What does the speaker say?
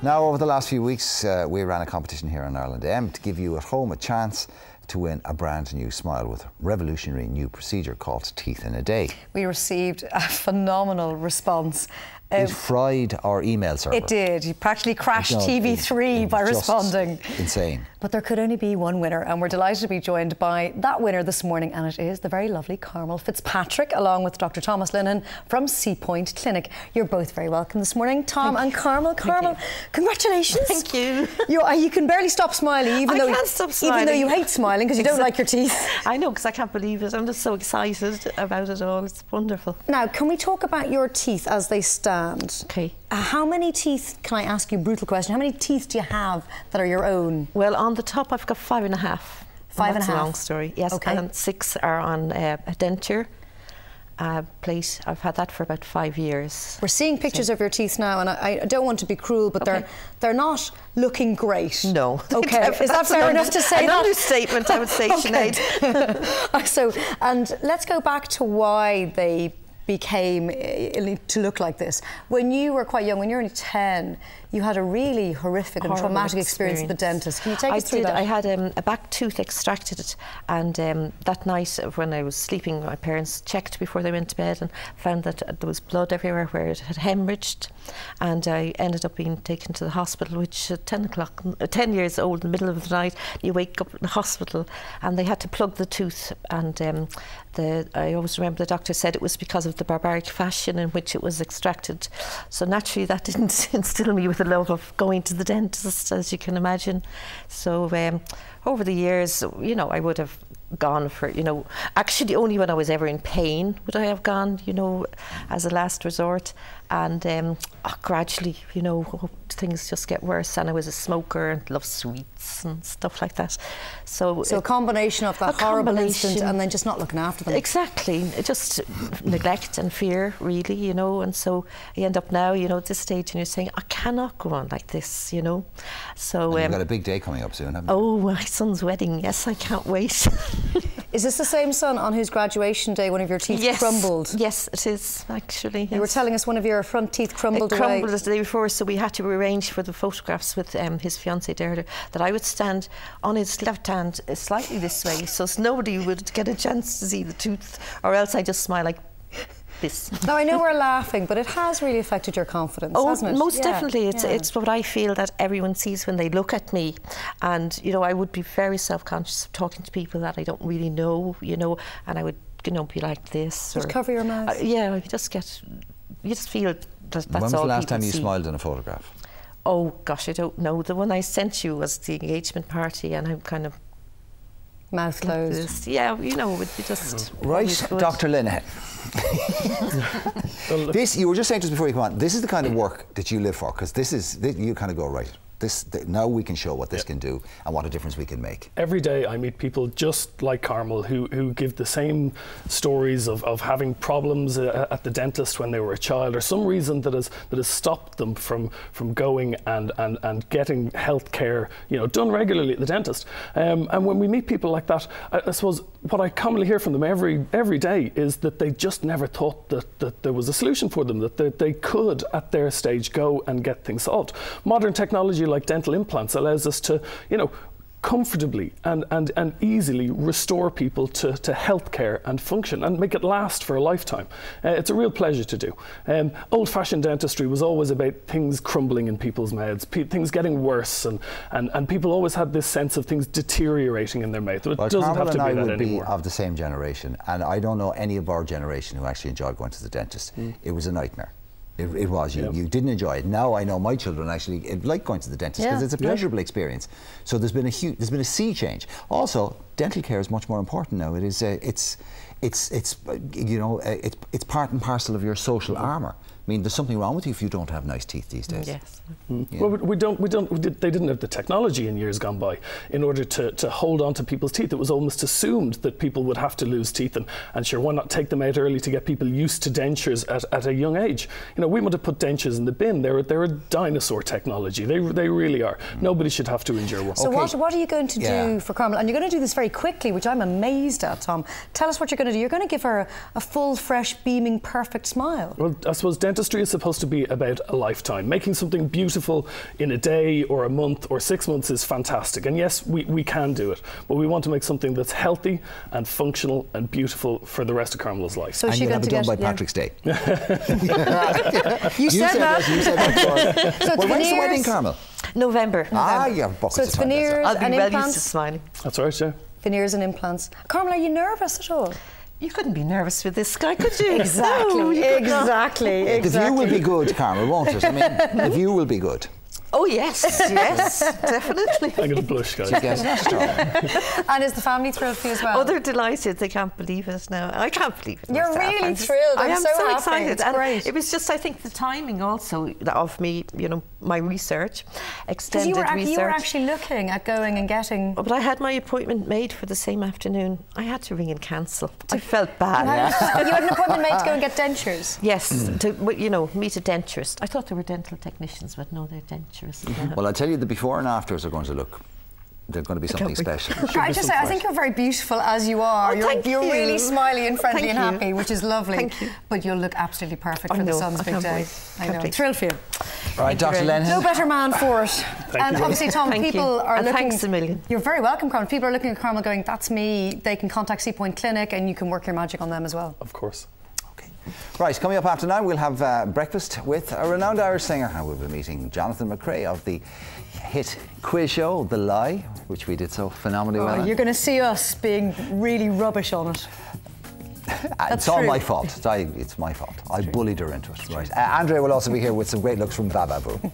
Now, over the last few weeks, we ran a competition here in Ireland M to give you at home a chance to win a brand new smile with a revolutionary new procedure called Teeth in a Day. We received a phenomenal response. It fried our email server. It did. You practically crashed TV3 by responding. Insane. But there could only be one winner, and we're delighted to be joined by that winner this morning, and it is the very lovely Carmel Fitzpatrick, along with Dr. Thomas Linehan from Seapoint Clinic. You're both very welcome this morning, Tom and Carmel. Carmel, congratulations. Thank you. You can barely stop smiling, even though you hate smiling because you don't like your teeth. I know, because I can't believe it. I'm just so excited about it all. It's wonderful. Now, can we talk about your teeth as they stand? Okay. How many teeth, can I ask you a brutal question, how many teeth do you have that are your own? Well, on the top I've got 5.5. That's a long story, yes. Okay. And 6 are on a denture plate. I've had that for about 5 years. We're seeing pictures of your teeth now, and I don't want to be cruel, but they're not looking great. No. Okay, is that fair enough to say? An understatement, I would say, Sinead. So, and let's go back to why they became to look like this. When you were quite young, when you were only 10, you had a really horrific and traumatic experience at the dentist. Can you take us through that? I had a back tooth extracted, and that night when I was sleeping, my parents checked before they went to bed and found that there was blood everywhere where it had hemorrhaged, and I ended up being taken to the hospital, which at 10 years old, in the middle of the night, you wake up in the hospital, and they had to plug the tooth, and I always remember the doctor said it was because of the barbaric fashion in which it was extracted. So naturally that didn't instill me with a love of going to the dentist, as you can imagine. So over the years, you know, I would have gone for, you know, actually only when I was ever in pain would I have gone, you know, as a last resort. And gradually, you know, things just get worse, and I was a smoker and loved sweets and stuff like that. So a combination of that horrible incident and then just not looking after them. Exactly, just neglect and fear, really, you know. And so I end up now, you know, at this stage, and you're saying, I cannot go on like this, you know. So you've got a big day coming up soon, haven't you? Oh, my son's wedding, yes, I can't wait. Is this the same son on whose graduation day one of your teeth crumbled? Yes, it is, actually. Yes. You were telling us one of your front teeth crumbled away. It crumbled the day before, so we had to arrange for the photographs with his fiancée Derda that I would stand on his left hand slightly this way, so nobody would get a chance to see the tooth, or else I just smile like this. Now, I know we're laughing, but it has really affected your confidence, hasn't it? Most definitely. It's what I feel that everyone sees when they look at me. And, you know, I would be very self-conscious of talking to people that I don't really know, you know, and I would, you know, be like this. Just cover your mouth. Yeah, you just feel that's all. When was the last time you smiled in a photograph? Oh, gosh, I don't know. The one I sent you was the engagement party, and I'm kind of mouth closed. Yeah, you know, it would be just... Right, Dr. Linehan. This, you were just saying to us before you come on, this is the kind of work that you live for, because you kind of go, right, now we can show what this can do and what a difference we can make. Every day I meet people just like Carmel who give the same stories of having problems at the dentist when they were a child, or some reason that has stopped them from going and getting health care, you know, done regularly at the dentist. And when we meet people like that, I suppose what I commonly hear from them every day is that they just never thought that there was a solution for them, that they could at their stage go and get things solved. Modern technology like dental implants allows us to, you know, comfortably and easily restore people to healthcare and function and make it last for a lifetime. It's a real pleasure to do. Old-fashioned dentistry was always about things crumbling in people's mouths, things getting worse, and people always had this sense of things deteriorating in their mouth. It doesn't have to be that anymore. Carmel and I would be of the same generation, and I don't know any of our generation who actually enjoyed going to the dentist. It was a nightmare. It was. You didn't enjoy it. Now I know my children actually like going to the dentist because it's a pleasurable experience. So there's been a sea change. Also, dental care is much more important now. It is. It's you know, it's part and parcel of your social armour. I mean, there's something wrong with you if you don't have nice teeth these days. Yes. Yeah. Well, they didn't have the technology in years gone by in order to hold on to people's teeth. It was almost assumed that people would have to lose teeth, and sure, why not take them out early to get people used to dentures at a young age? You know, we want to put dentures in the bin. They're a dinosaur technology. They really are. Nobody should have to endure one. So what are you going to do for Carmel? And you're going to do this very very quickly, which I'm amazed at, Tom. Tell us what you're going to do. You're going to give her a full, fresh, beaming, perfect smile. Well, I suppose dentistry is supposed to be about a lifetime. Making something beautiful in a day or a month or 6 months is fantastic. And yes, we can do it. But we want to make something that's healthy and functional and beautiful for the rest of Carmel's life. So and she's going to have it done by Patrick's Day. You said that. You said that. So well, when's the wedding, Carmel? November. Ah, you have buckets so it's of time. veneers I'll be and well implants. used to smiling. That's right, yeah. Veneers and implants. Carmel, are you nervous at all? You couldn't be nervous with this guy, could you? Exactly. No, you could not. Exactly. The view will be good, Carmel, won't it? I mean, the view will be good. Oh yes, yes, definitely. I'm going to blush, guys. And is the family thrilled for you as well? Oh, they're delighted. They can't believe it now. I can't believe it. You're myself. really thrilled. I I'm am so happy. excited. It's and great. it was just, I think, the timing also of me, you know, my research, extended research. You were actually looking at going and getting. Oh, but I had my appointment made for the same afternoon. I had to ring and cancel. I felt bad. You had an appointment made to go and get dentures. Yes, to, you know, meet a denturist. I thought they were dental technicians, but no, they're denturists. Well, I tell you, the before and afters are going to look. They're going to be something special. Can I just say, I think you're very beautiful as you are. Oh, thank you're you. really smiley and friendly and Thank you. happy, which is lovely. Thank you. But you'll look absolutely perfect I for the know, son's I big can't day. wait. I know. Can't wait. Thrilled for you. All right, Dr. Linehan. No better man for it. And you. obviously, Tom, Thank people you. are And looking. thanks a million. You're very welcome, Carmel. People are looking at Carmel going, that's me. They can contact Seapoint Clinic and you can work your magic on them as well. Of course. Right, coming up after 9, we'll have breakfast with a renowned Irish singer, and we'll be meeting Jonathan McRae of the hit quiz show, The Lie, which we did so phenomenally well. You're going to see us being really rubbish on it. It's all my fault. It's my fault. I bullied her into it. Right. Andrea will also be here with some great looks from Bababu.